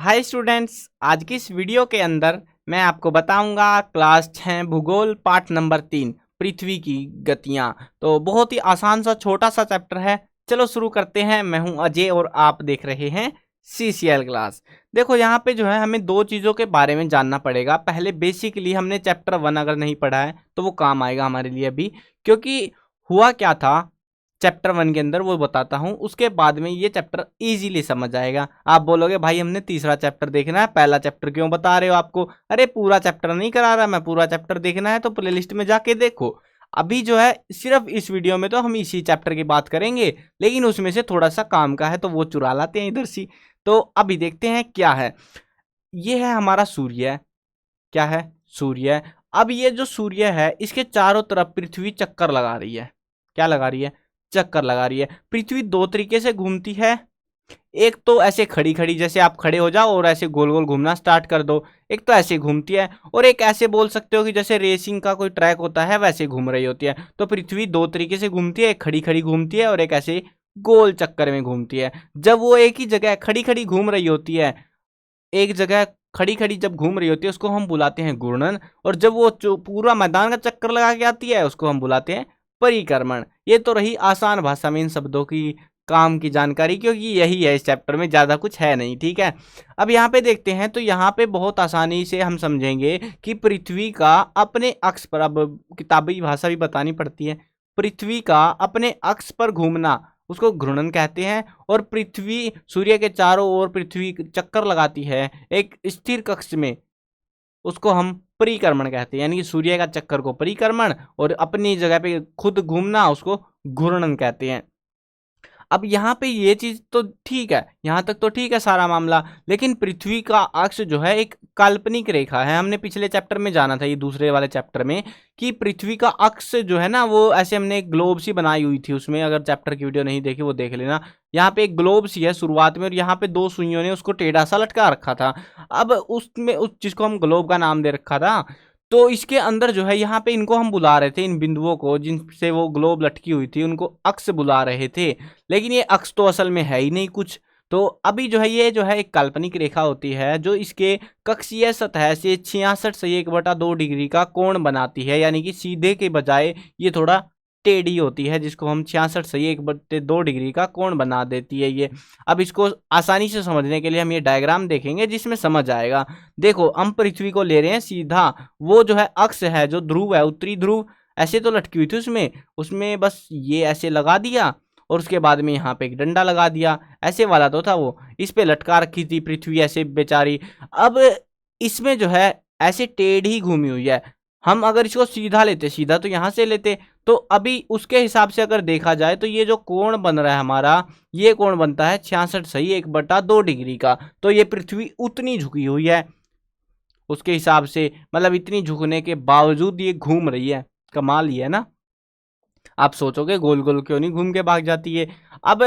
Hi students, आज की इस वीडियो के अंदर मैं आपको बताऊंगा क्लास 6 भूगोल पाठ नंबर 3 पृथ्वी की गतियां। तो बहुत ही आसान सा छोटा सा चैप्टर है। चलो शुरू करते हैं। मैं हूं अजय और आप देख रहे हैं CCL क्लास। देखो यहाँ पे जो है हमें दो चीज़ों के बारे में जानना पड़ेगा। पहले बेसिकली हमने चैप्टर 1 अगर नहीं पढ़ा है तो वो काम आएगा हमारे लिए अभी, क्योंकि हुआ क्या था चैप्टर 1 के अंदर वो बताता हूँ। उसके बाद में ये चैप्टर इजीली समझ आएगा। आप बोलोगे भाई हमने तीसरा चैप्टर देखना है, पहला चैप्टर क्यों बता रहे हो आपको? अरे पूरा चैप्टर नहीं करा रहा मैं, पूरा चैप्टर देखना है तो प्लेलिस्ट में जाके देखो। अभी जो है सिर्फ इस वीडियो में तो हम इसी चैप्टर की बात करेंगे, लेकिन उसमें से थोड़ा सा काम का है तो वो चुरा लाते हैं इधर से। तो अभी देखते हैं क्या है। ये है हमारा सूर्य। क्या है? सूर्य। अब ये जो सूर्य है इसके चारों तरफ पृथ्वी चक्कर लगा रही है। क्या लगा रही है? चक्कर लगा रही है। पृथ्वी दो तरीके से घूमती है। एक तो ऐसे खड़ी खड़ी, जैसे आप खड़े हो जाओ और ऐसे गोल गोल घूमना स्टार्ट कर दो। एक तो ऐसे घूमती है, और एक ऐसे बोल सकते हो कि जैसे रेसिंग का कोई ट्रैक होता है वैसे घूम रही होती है। तो पृथ्वी दो तरीके से घूमती है, एक खड़ी खड़ी घूमती है और एक ऐसे गोल चक्कर में घूमती है। जब वो एक ही जगह खड़ी खड़ी घूम रही होती है, एक जगह खड़ी खड़ी जब घूम रही होती है उसको हम बुलाते हैं घूर्णन, और जब वो पूरा मैदान का चक्कर लगा के आती है उसको हम बुलाते हैं परिक्रमण। ये तो रही आसान भाषा में इन शब्दों की काम की जानकारी, क्योंकि यही है इस चैप्टर में, ज़्यादा कुछ है नहीं। ठीक है, अब यहाँ पे देखते हैं तो यहाँ पे बहुत आसानी से हम समझेंगे कि पृथ्वी का अपने अक्ष पर, अब किताबी भाषा भी बतानी पड़ती है, पृथ्वी का अपने अक्ष पर घूमना उसको घूर्णन कहते हैं। और पृथ्वी सूर्य के चारों ओर पृथ्वी चक्कर लगाती है एक स्थिर कक्ष में, उसको हम परिक्रमण कहते हैं। यानी कि सूर्य का चक्कर को परिक्रमण और अपनी जगह पे खुद घूमना उसको घूर्णन कहते हैं। अब यहाँ पे ये चीज तो ठीक है, यहाँ तक तो ठीक है सारा मामला, लेकिन पृथ्वी का अक्ष जो है एक काल्पनिक रेखा है। हमने पिछले चैप्टर में जाना था, ये दूसरे वाले चैप्टर में, कि पृथ्वी का अक्ष जो है ना वो ऐसे हमने एक ग्लोब सी बनाई हुई थी। उसमें अगर चैप्टर की वीडियो नहीं देखी वो देख लेना। यहाँ पे एक ग्लोब सी है शुरुआत में, और यहाँ पे दो सुइयों ने उसको टेढ़ा सा लटका रखा था। अब उसमें उस जिसको हम ग्लोब का नाम दे रखा था, तो इसके अंदर जो है यहाँ पे इनको हम बुला रहे थे, इन बिंदुओं को जिनसे वो ग्लोब लटकी हुई थी उनको अक्ष बुला रहे थे। लेकिन ये अक्ष तो असल में है ही नहीं कुछ। तो अभी जो है ये जो है एक काल्पनिक रेखा होती है जो इसके कक्षीय सतह से 66 से 1/2 डिग्री का कोण बनाती है। यानी कि सीधे के बजाय ये थोड़ा टेढ़ी होती है, जिसको हम 66 से 1/2 डिग्री का कोण बना देती है ये। अब इसको आसानी से समझने के लिए हम ये डायग्राम देखेंगे जिसमें समझ आएगा। देखो हम पृथ्वी को ले रहे हैं सीधा, वो जो है अक्ष है, जो ध्रुव है, उत्तरी ध्रुव ऐसे तो लटकी हुई थी उसमें उसमें बस ये ऐसे लगा दिया, और उसके बाद में यहाँ पे एक डंडा लगा दिया। ऐसे वाला तो था वो, इस पे लटका रखी थी पृथ्वी ऐसे बेचारी। अब इसमें जो है ऐसे टेढ़ी घूमी हुई है। हम अगर इसको सीधा लेते, सीधा तो यहाँ से लेते, तो अभी उसके हिसाब से अगर देखा जाए तो ये जो कोण बन रहा है हमारा, ये कोण बनता है 66 सही 1/2 डिग्री का। तो ये पृथ्वी उतनी झुकी हुई है उसके हिसाब से, मतलब इतनी झुकने के बावजूद ये घूम रही है। कमाल ही है ना। आप सोचोगे गोल गोल क्यों नहीं घूम के भाग जाती है। अब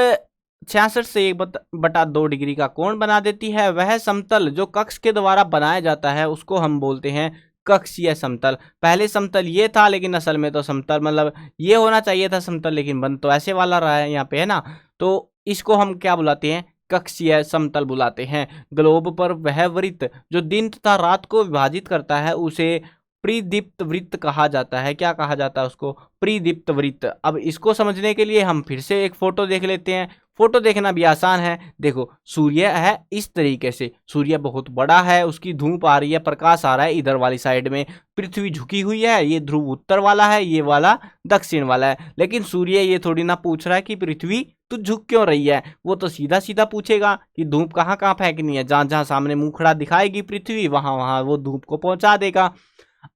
66 से 1/2 डिग्री का कोण बना देती है। वह समतल जो कक्ष के द्वारा बनाया जाता है उसको हम बोलते हैं कक्षीय समतल। पहले समतल ये था, लेकिन असल में तो समतल मतलब ये होना चाहिए था समतल, लेकिन बन तो ऐसे वाला रहा है यहाँ पे, है ना। तो इसको हम क्या बुलाते हैं? कक्षीय समतल बुलाते हैं। ग्लोब पर वह वृत्त जो दिन तथा रात को विभाजित करता है उसे परिदीप्त वृत्त कहा जाता है। क्या कहा जाता है उसको? परिदीप्त वृत्त। अब इसको समझने के लिए हम फिर से एक फोटो देख लेते हैं। फोटो देखना भी आसान है। देखो सूर्य है इस तरीके से, सूर्य बहुत बड़ा है, उसकी धूप आ रही है, प्रकाश आ रहा है इधर वाली साइड में। पृथ्वी झुकी हुई है, ये ध्रुव उत्तर वाला है, ये वाला दक्षिण वाला है। लेकिन सूर्य ये थोड़ी ना पूछ रहा है कि पृथ्वी तू झुक क्यों रही है। वो तो सीधा सीधा पूछेगा कि धूप कहाँ कहाँ फेंकनी है। जहां जहां सामने मुंह खड़ा दिखाएगी पृथ्वी, वहां वहां वो धूप को पहुंचा देगा।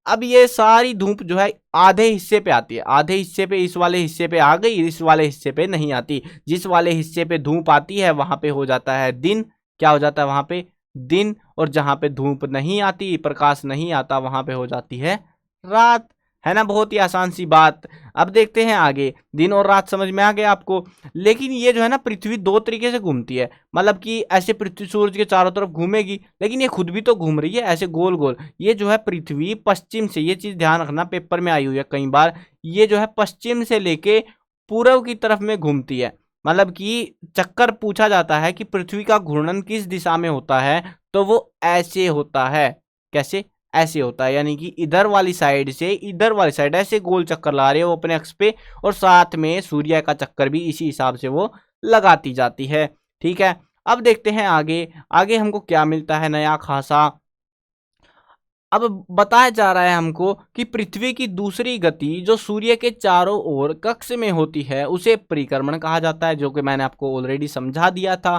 अब ये सारी धूप जो है आधे हिस्से पे आती है, आधे हिस्से पे, इस वाले हिस्से पे आ गई, इस वाले हिस्से पे नहीं आती। जिस वाले हिस्से पे धूप आती है वहां पे हो जाता है दिन। क्या हो जाता है वहां पे? दिन। और जहां पे धूप नहीं आती, प्रकाश नहीं आता, वहां पे हो जाती है रात। है ना, बहुत ही आसान सी बात। अब देखते हैं आगे। दिन और रात समझ में आ गया आपको। लेकिन ये जो है ना पृथ्वी दो तरीके से घूमती है, मतलब कि ऐसे पृथ्वी सूरज के चारों तरफ घूमेगी, लेकिन ये खुद भी तो घूम रही है ऐसे गोल गोल। ये जो है पृथ्वी पश्चिम से, ये चीज ध्यान रखना, पेपर में आई हुई है कई बार, ये जो है पश्चिम से लेके पूर्व की तरफ में घूमती है। मतलब कि चक्कर पूछा जाता है कि पृथ्वी का घूर्णन किस दिशा में होता है, तो वो ऐसे होता है। कैसे? ऐसे होता है, यानी कि इधर वाली साइड से इधर वाली साइड ऐसे गोल चक्कर लगा रही है वो अपने अक्ष पे, और साथ में सूर्य का चक्कर भी इसी हिसाब से वो लगाती जाती है। ठीक है, अब देखते हैं आगे। आगे हमको क्या मिलता है नया खासा। अब बताया जा रहा है हमको कि पृथ्वी की दूसरी गति जो सूर्य के चारों ओर कक्ष में होती है उसे परिक्रमण कहा जाता है, जो कि मैंने आपको ऑलरेडी समझा दिया था।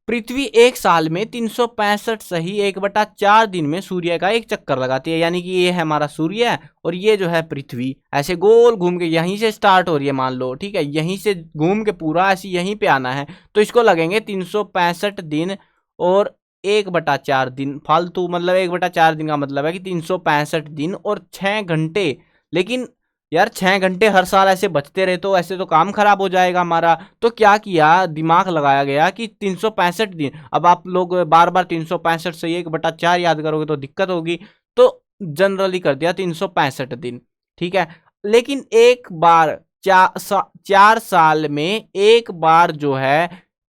पृथ्वी एक साल में 365 सही 1/4 दिन में सूर्य का एक चक्कर लगाती है, यानी कि ये है हमारा सूर्य और ये जो है पृथ्वी ऐसे गोल घूम के यहीं से स्टार्ट हो रही है, मान लो। ठीक है, यहीं से घूम के पूरा ऐसे यहीं पे आना है, तो इसको लगेंगे 365 दिन और 1/4 दिन फालतू, मतलब 1/4 दिन का मतलब है कि 365 दिन और 6 घंटे। लेकिन यार 6 घंटे हर साल ऐसे बचते रहे तो ऐसे तो काम खराब हो जाएगा हमारा। तो क्या किया, दिमाग लगाया गया कि 365 दिन, अब आप लोग बार बार 365 से 1/4 याद करोगे तो दिक्कत होगी, तो जनरली कर दिया 365 दिन। ठीक है, लेकिन एक बार 4 साल में एक बार जो है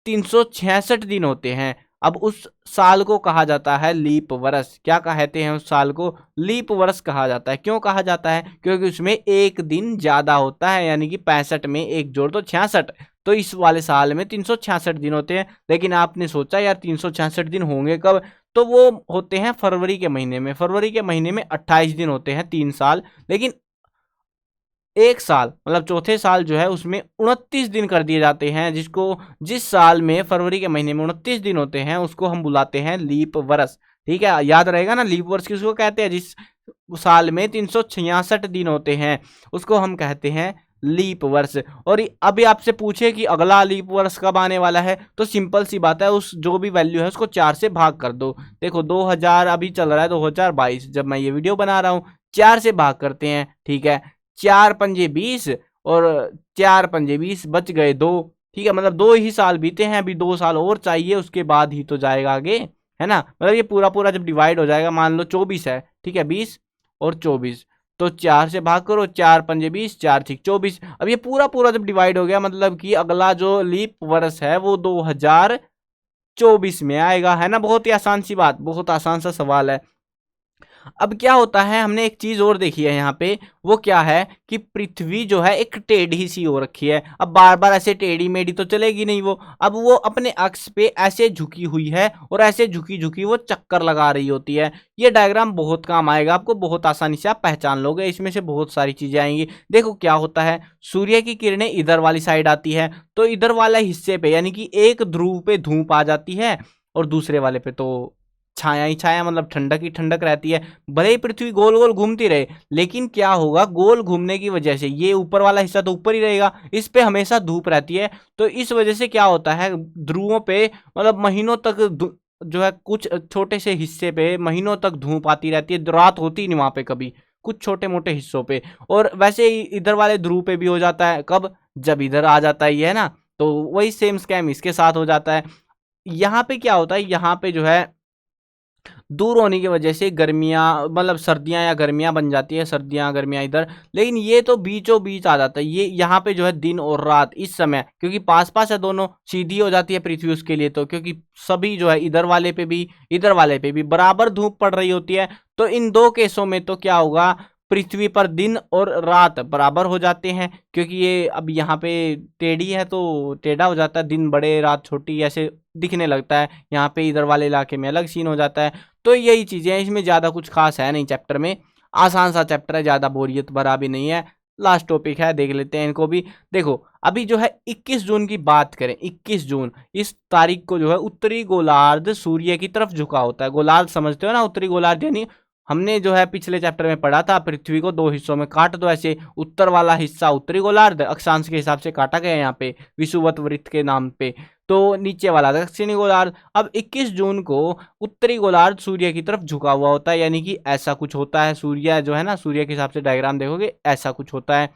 366 दिन होते हैं। अब उस साल को कहा जाता है लीप वर्ष। क्या कहते हैं उस साल को? लीप वर्ष कहा जाता है। क्यों कहा जाता है? क्योंकि उसमें एक दिन ज्यादा होता है, यानी कि 65 में एक जोड़ तो 66, तो इस वाले साल में 366 दिन होते हैं। लेकिन आपने सोचा यार 366 दिन होंगे कब, तो वो होते हैं फरवरी के महीने में। फरवरी के महीने में 28 दिन होते हैं 3 साल। लेकिन एक साल मतलब चौथे साल जो है उसमें 29 दिन कर दिए जाते हैं, जिस साल में फरवरी के महीने में 29 दिन होते हैं उसको हम बुलाते हैं लीप वर्ष। ठीक है, याद रहेगा ना, लीप वर्ष किसको कहते हैं? जिस साल में 366 दिन होते हैं उसको हम कहते हैं लीप वर्ष। और अभी आपसे पूछे कि अगला लीप वर्ष कब आने वाला है, तो सिंपल सी बात है, उस जो भी वैल्यू है उसको 4 से भाग कर दो। देखो 2000 अभी चल रहा है, 2022 जब मैं ये वीडियो बना रहा हूँ, 4 से भाग करते हैं। ठीक है, 4×5 = 20 और 4×5 बच गए 2। ठीक है, मतलब 2 ही साल बीते हैं, अभी 2 साल और चाहिए, उसके बाद ही तो जाएगा आगे, है ना। मतलब ये पूरा पूरा जब डिवाइड हो जाएगा, मान लो 24 है, ठीक है, 20 और 24, तो 4 से भाग करो, 4×5 = 20, 4×6 = 24। अब ये पूरा पूरा जब डिवाइड हो गया, मतलब कि अगला जो लीप वर्ष है वो 2024 में आएगा, है ना। बहुत ही आसान सी बात, बहुत आसान सा सवाल है। अब क्या होता है, हमने एक चीज और देखी है यहाँ पे, वो क्या है कि पृथ्वी जो है एक टेढ़ी सी हो रखी है। अब बार बार ऐसे टेढ़ी मेढ़ी तो चलेगी नहीं वो, अब वो अपने अक्ष पे ऐसे झुकी हुई है और ऐसे झुकी झुकी वो चक्कर लगा रही होती है। ये डायग्राम बहुत काम आएगा आपको, बहुत आसानी से आप पहचान लोगे, इसमें से बहुत सारी चीजें आएंगी। देखो क्या होता है, सूर्य की किरणें इधर वाली साइड आती है, तो इधर वाले हिस्से पे यानी कि एक ध्रुव पे धूप आ जाती है और दूसरे वाले पे तो छाया ही छाया, मतलब ठंडक ही ठंडक रहती है। भले ही पृथ्वी गोल गोल घूमती रहे, लेकिन क्या होगा, गोल घूमने की वजह से ये ऊपर वाला हिस्सा तो ऊपर ही रहेगा, इस पे हमेशा धूप रहती है। तो इस वजह से क्या होता है, ध्रुवों पे मतलब महीनों तक जो है कुछ छोटे से हिस्से पे महीनों तक धूप आती रहती है, रात होती नहीं वहां पे कभी, कुछ छोटे मोटे हिस्सों पे। और वैसे ही इधर वाले ध्रुव पे भी हो जाता है, कब? जब इधर आ जाता है ये, है ना। तो वही सेम स्कैम इसके साथ हो जाता है। यहाँ पे क्या होता है, यहाँ पे जो है दूर होने की वजह से गर्मियाँ मतलब सर्दियाँ या गर्मियाँ बन जाती है, सर्दियाँ गर्मियाँ इधर। लेकिन ये तो बीचों बीच आ जाता है, ये यहाँ पे जो है दिन और रात इस समय, क्योंकि पास पास है दोनों, सीधी हो जाती है पृथ्वी उसके लिए, तो क्योंकि सभी जो है इधर वाले पे भी इधर वाले पे भी बराबर धूप पड़ रही होती है। तो इन दो केसों में तो क्या होगा, पृथ्वी पर दिन और रात बराबर हो जाते हैं, क्योंकि ये अब यहाँ पे टेढ़ी है तो टेढ़ा हो जाता है, दिन बड़े रात छोटी ऐसे दिखने लगता है। यहाँ पे इधर वाले इलाके में अलग सीन हो जाता है। तो यही चीजें हैं, इसमें ज्यादा कुछ खास है नहीं चैप्टर में, आसान सा चैप्टर है, ज्यादा बोरियत भरा भी नहीं है। लास्ट टॉपिक है, देख लेते हैं इनको भी। देखो अभी जो है 21 जून की बात करें, 21 जून इस तारीख को जो है उत्तरी गोलार्ध सूर्य की तरफ झुका होता है। गोलार्ध समझते हो ना, उत्तरी गोलार्ध यानी हमने जो है पिछले चैप्टर में पढ़ा था, पृथ्वी को 2 हिस्सों में काट दो ऐसे, उत्तर वाला हिस्सा उत्तरी गोलार्ध अक्षांश के हिसाब से काटा गया यहाँ पे विषुवत वृत्त के नाम पे, तो नीचे वाला दक्षिणी गोलार्ध। अब 21 जून को उत्तरी गोलार्ध सूर्य की तरफ झुका हुआ होता है, यानी कि ऐसा कुछ होता है, सूर्य जो है ना, सूर्य के हिसाब से डायग्राम देखोगे ऐसा कुछ होता है।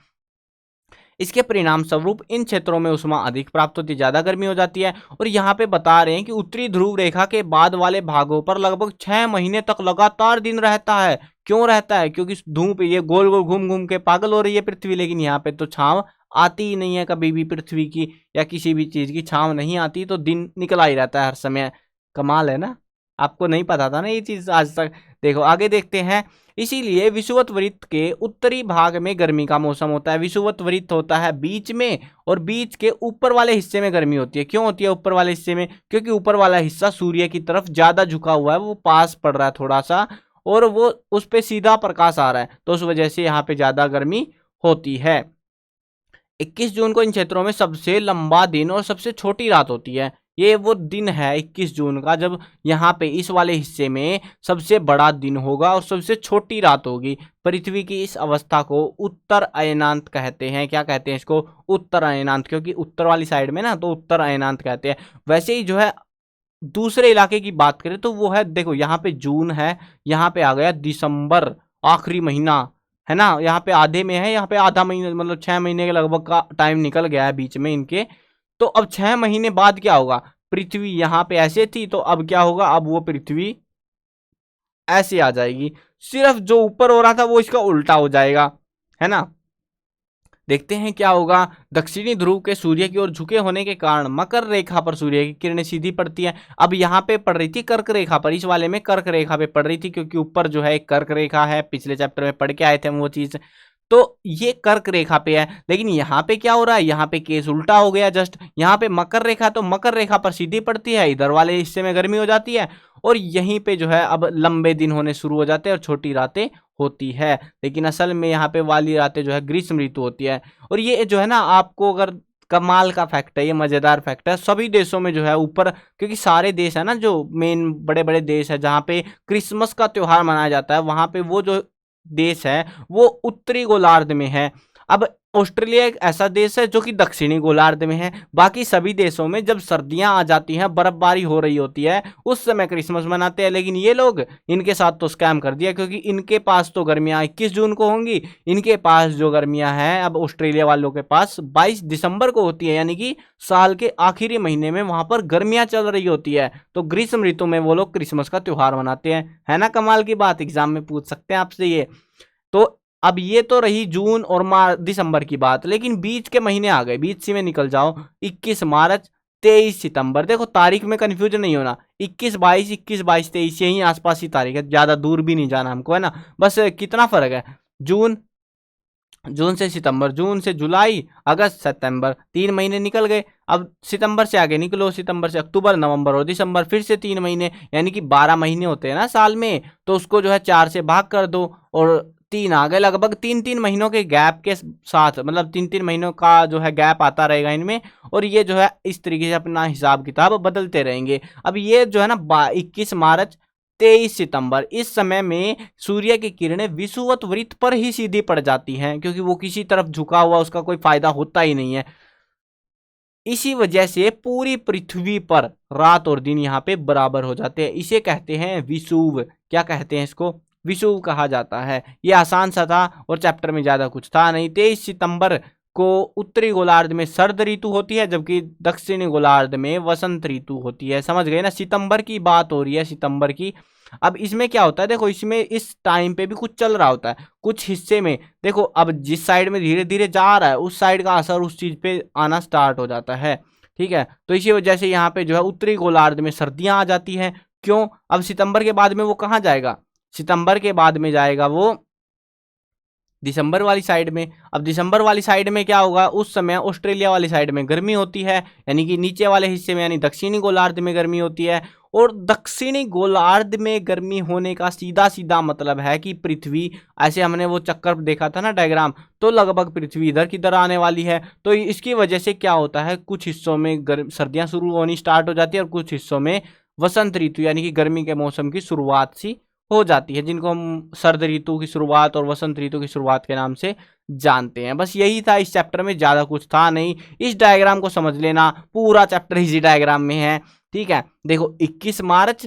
इसके परिणाम स्वरूप इन क्षेत्रों में उष्मा अधिक प्राप्त होती है, ज्यादा गर्मी हो जाती है। और यहाँ पे बता रहे हैं कि उत्तरी ध्रुव रेखा के बाद वाले भागों पर लगभग 6 महीने तक लगातार दिन रहता है। क्यों रहता है? क्योंकि धूप ये गोल गोल घूम घूम के पागल हो रही है पृथ्वी, लेकिन यहाँ पे तो छांव आती ही नहीं है कभी भी, पृथ्वी की या किसी भी चीज की छांव नहीं आती, तो दिन निकला ही रहता है हर समय। कमाल है ना। आपको नहीं पता था ना ये चीज आज तक। देखो आगे देखते हैं। इसीलिए विषुवत वृत्त के उत्तरी भाग में गर्मी का मौसम होता है। विषुवत वृत्त होता है बीच में, और बीच के ऊपर वाले हिस्से में गर्मी होती है। क्यों होती है ऊपर वाले हिस्से में? क्योंकि ऊपर वाला हिस्सा सूर्य की तरफ ज्यादा झुका हुआ है, वो पास पड़ रहा है थोड़ा सा, और वो उस पे सीधा प्रकाश आ रहा है, तो उस वजह से यहाँ पे ज्यादा गर्मी होती है। 21 जून को इन क्षेत्रों में सबसे लंबा दिन और सबसे छोटी रात होती है। ये वो दिन है 21 जून का जब यहाँ पे इस वाले हिस्से में सबसे बड़ा दिन होगा और सबसे छोटी रात होगी। पृथ्वी की इस अवस्था को उत्तर अयनांत कहते हैं। क्या कहते हैं इसको? उत्तर अयनांत, क्योंकि उत्तर वाली साइड में ना, तो उत्तर अयनांत कहते हैं। वैसे ही जो है दूसरे इलाके की बात करें तो वो है, देखो यहाँ पे जून है, यहाँ पे आ गया दिसंबर, आखिरी महीना है ना, यहाँ पे आधे में है, यहाँ पे आधा महीना, मतलब 6 महीने के लगभग का टाइम निकल गया है बीच में इनके। तो अब 6 महीने बाद क्या होगा? पृथ्वी यहाँ पे ऐसे थी, तो अब क्या होगा? अब वो पृथ्वी ऐसे आ जाएगी। सिर्फ जो ऊपर हो रहा था वो इसका उल्टा हो जाएगा, है ना। देखते हैं क्या होगा। दक्षिणी ध्रुव के सूर्य की ओर झुके होने के कारण मकर रेखा पर सूर्य की किरणें सीधी पड़ती है। अब यहाँ पे पड़ रही थी कर्क रेखा पर, इस वाले में कर्क रेखा पे पड़ रही थी, क्योंकि ऊपर जो है एक कर्क रेखा है, पिछले चैप्टर में पढ़ के आए थे हम वो चीज। तो ये कर्क रेखा पे है, लेकिन यहाँ पे क्या हो रहा है? यहाँ पे केस उल्टा हो गया जस्ट। यहाँ पे मकर रेखा, तो मकर रेखा पर सीधी पड़ती है, इधर वाले हिस्से में गर्मी हो जाती है, और यहीं पे जो है अब लंबे दिन होने शुरू हो जाते हैं और छोटी रातें होती है। लेकिन असल में यहाँ पे वाली रातें जो है ग्रीष्म ऋतु होती है। और ये जो है ना, आपको अगर कमाल का फैक्ट है, ये मजेदार फैक्ट है, सभी देशों में जो है ऊपर, क्योंकि सारे देश है ना जो मेन बड़े बड़े देश है जहाँ पे क्रिसमस का त्योहार मनाया जाता है, वहां पे वो जो देश है वो उत्तरी गोलार्ध में है। अब ऑस्ट्रेलिया एक ऐसा देश है जो कि दक्षिणी गोलार्ध में है। बाकी सभी देशों में जब सर्दियां आ जाती हैं, बर्फबारी हो रही होती है, उस समय क्रिसमस मनाते हैं। लेकिन ये लोग, इनके साथ तो स्कैम कर दिया, क्योंकि इनके पास तो गर्मियां 21 जून को होंगी, इनके पास जो गर्मियां हैं अब ऑस्ट्रेलिया वालों के पास 22 दिसंबर को होती है, यानी कि साल के आखिरी महीने में वहां पर गर्मियां चल रही होती है। तो ग्रीष्म ऋतु में वो लोग क्रिसमस का त्योहार मनाते हैं। है ना कमाल की बात, एग्जाम में पूछ सकते हैं आपसे ये। तो अब ये तो रही जून और दिसंबर की बात, लेकिन बीच के महीने आ गए, बीच से में निकल जाओ। 21 मार्च, 23 सितंबर, देखो तारीख में कंफ्यूजन नहीं होना, 21 22, 21 22 23 यही आसपास ही तारीख है, ज्यादा दूर भी नहीं जाना हमको, है ना। बस कितना फर्क है, जून, जून से सितंबर, जून से जुलाई, अगस्त, सितंबर, 3 महीने निकल गए। अब सितंबर से आगे निकलो, सितंबर से अक्टूबर, नवंबर और दिसंबर, फिर से 3 महीने, यानी कि 12 महीने होते हैं ना साल में। तो उसको जो है 4 से भाग कर दो और 3 आ गए। लगभग 3-3 महीनों के गैप के साथ, मतलब 3-3 महीनों का जो है गैप आता रहेगा इनमें, और ये जो है इस तरीके से अपना हिसाब किताब बदलते रहेंगे। अब ये जो है ना 21 मार्च, 23 सितंबर, इस समय में सूर्य की किरणें विषुवत वृत्त पर ही सीधी पड़ जाती हैं, क्योंकि वो किसी तरफ झुका हुआ, उसका कोई फायदा होता ही नहीं है। इसी वजह से पूरी पृथ्वी पर रात और दिन यहाँ पे बराबर हो जाते हैं। इसे कहते हैं विषुव। क्या कहते हैं इसको? विषुव कहा जाता है। ये आसान सा था और चैप्टर में ज्यादा कुछ था नहीं। 23 सितंबर को उत्तरी गोलार्ध में सर्द ऋतु होती है, जबकि दक्षिणी गोलार्ध में वसंत ऋतु होती है। समझ गए ना, सितंबर की बात हो रही है, सितंबर की। अब इसमें क्या होता है, देखो इसमें इस टाइम पे भी कुछ चल रहा होता है, कुछ हिस्से में देखो, अब जिस साइड में धीरे धीरे जा रहा है उस साइड का असर उस चीज पे आना स्टार्ट हो जाता है। ठीक है, तो इसी वजह से यहाँ पे जो है उत्तरी गोलार्ध में सर्दियां आ जाती हैं। क्यों? अब सितंबर के बाद में वो कहाँ जाएगा? सितंबर के बाद में जाएगा वो दिसंबर वाली साइड में। अब दिसंबर वाली साइड में क्या होगा, उस समय ऑस्ट्रेलिया वाली साइड में गर्मी होती है, यानी कि नीचे वाले हिस्से में, यानी दक्षिणी गोलार्ध में गर्मी होती है। और दक्षिणी गोलार्ध में गर्मी होने का सीधा सीधा मतलब है कि पृथ्वी, ऐसे हमने वो चक्कर देखा था ना डायग्राम, तो लगभग पृथ्वी इधर की तरह आने वाली है। तो इसकी वजह से क्या होता है, कुछ हिस्सों में सर्दियां शुरू होनी स्टार्ट हो जाती है, और कुछ हिस्सों में वसंत ऋतु यानी कि गर्मी के मौसम की शुरुआत सी हो जाती है, जिनको हम सर्द ऋतु की शुरुआत और वसंत ऋतु की शुरुआत के नाम से जानते हैं। बस यही था इस चैप्टर में, ज्यादा कुछ था नहीं। इस डायग्राम को समझ लेना, पूरा चैप्टर इसी डायग्राम में है। ठीक है, देखो 21 मार्च,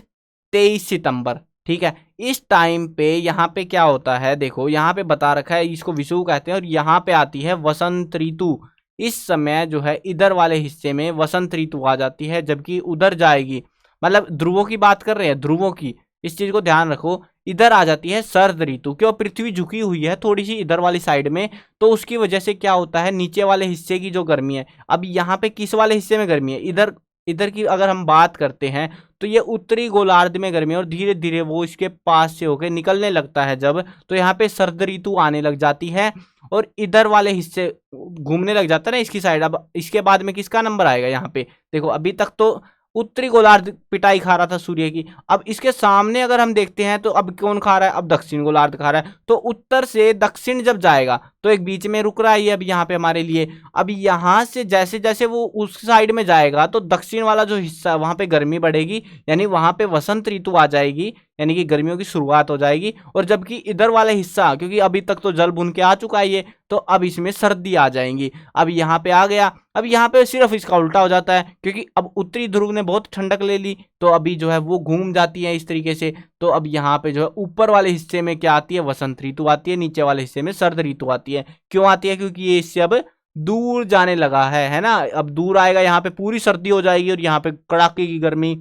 23 सितंबर, ठीक है, इस टाइम पे यहाँ पे क्या होता है, देखो यहाँ पे बता रखा है, इसको विषुव कहते हैं, और यहाँ पे आती है वसंत ऋतु। इस समय जो है इधर वाले हिस्से में वसंत ऋतु आ जाती है, जबकि उधर जाएगी, मतलब ध्रुवों की बात कर रहे हैं, ध्रुवों की, इस चीज को ध्यान रखो, इधर आ जाती है सर्द ऋतु। क्यों? पृथ्वी झुकी हुई है थोड़ी सी इधर वाली साइड में, तो उसकी वजह से क्या होता है, नीचे वाले हिस्से की जो गर्मी है, अब यहाँ पे किस वाले हिस्से में गर्मी है, इधर इधर की अगर हम बात करते हैं तो ये उत्तरी गोलार्ध में गर्मी और धीरे धीरे वो इसके पास से होकर निकलने लगता है जब, तो यहाँ पे सर्द ऋतु आने लग जाती है और इधर वाले हिस्से घूमने लग जाता है ना इसकी साइड। अब इसके बाद में किसका नंबर आएगा यहाँ पे, देखो अभी तक तो उत्तरी गोलार्ध पिटाई खा रहा था सूर्य की, अब इसके सामने अगर हम देखते हैं तो अब कौन खा रहा है, अब दक्षिण गोलार्ध खा रहा है। तो उत्तर से दक्षिण जब जाएगा तो एक बीच में रुक रहा है अब यहाँ पे हमारे लिए। अब यहाँ से जैसे जैसे वो उस साइड में जाएगा तो दक्षिण वाला जो हिस्सा है वहां पे गर्मी बढ़ेगी, यानी वहां पे वसंत ऋतु आ जाएगी, यानी कि गर्मियों की शुरुआत हो जाएगी। और जबकि इधर वाला हिस्सा, क्योंकि अभी तक तो जल भुन के आ चुका है ये, तो अब इसमें सर्दी आ जाएंगी। अब यहाँ पे आ गया, अब यहाँ पे सिर्फ इसका उल्टा हो जाता है, क्योंकि अब उत्तरी ध्रुव ने बहुत ठंडक ले ली तो अभी जो है वो घूम जाती है इस तरीके से। तो अब यहाँ पे जो है ऊपर वाले हिस्से में क्या आती है, वसंत ऋतु आती है, नीचे वाले हिस्से में सर्द ऋतु आती है। क्यों आती है, क्योंकि ये इससे अब दूर जाने लगा है ना। अब दूर आएगा, यहाँ पे पूरी सर्दी हो जाएगी और यहाँ पे कड़ाके की गर्मी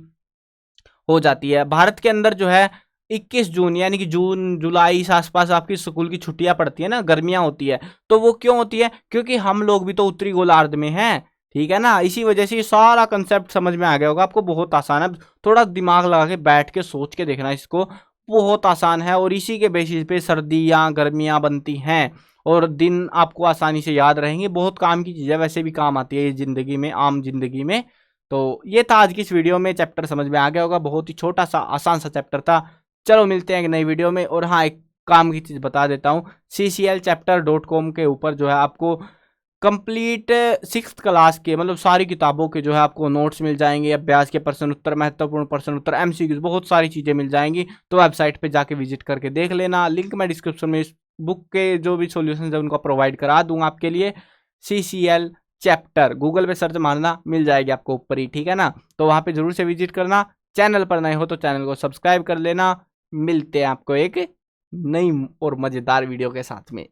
हो जाती है। भारत के अंदर जो है 21 जून यानी कि जून जुलाई इस आसपास आपकी स्कूल की छुट्टियां पड़ती है ना, गर्मियां होती है। तो वो क्यों होती है, क्योंकि हम लोग भी तो उत्तरी गोलार्ध में हैं, ठीक है ना। इसी वजह से ये सारा कंसेप्ट समझ में आ गया होगा आपको, बहुत आसान है। थोड़ा दिमाग लगा के बैठ के सोच के देखना इसको, बहुत आसान है। और इसी के बेसिस पे सर्दियां गर्मियां बनती हैं और दिन आपको आसानी से याद रहेंगे। बहुत काम की चीज़ है, वैसे भी काम आती है जिंदगी में, आम जिंदगी में। तो ये था आज की इस वीडियो में, चैप्टर समझ में आ गया होगा, बहुत ही छोटा सा आसान सा चैप्टर था। चलो मिलते हैं एक नई वीडियो में। और हाँ, एक काम की चीज़ बता देता हूँ, cclchapter.com के ऊपर जो है आपको कंप्लीट 6th क्लास के मतलब सारी किताबों के जो है आपको नोट्स मिल जाएंगे, अभ्यास के प्रश्न उत्तर, महत्वपूर्ण प्रश्न उत्तर, MCQs, बहुत सारी चीज़ें मिल जाएंगी। तो वेबसाइट पे जाके विजिट करके देख लेना। लिंक मैं डिस्क्रिप्शन में इस बुक के जो भी सॉल्यूशन है उनको प्रोवाइड करा दूंगा आपके लिए। CCL चैप्टर गूगल पे सर्च मारना, मिल जाएगी आपको ऊपर ही, ठीक है ना। तो वहाँ पे जरूर से विजिट करना। चैनल पर नए हो तो चैनल को सब्सक्राइब कर लेना। मिलते हैं आपको एक नई और मज़ेदार वीडियो के साथ में।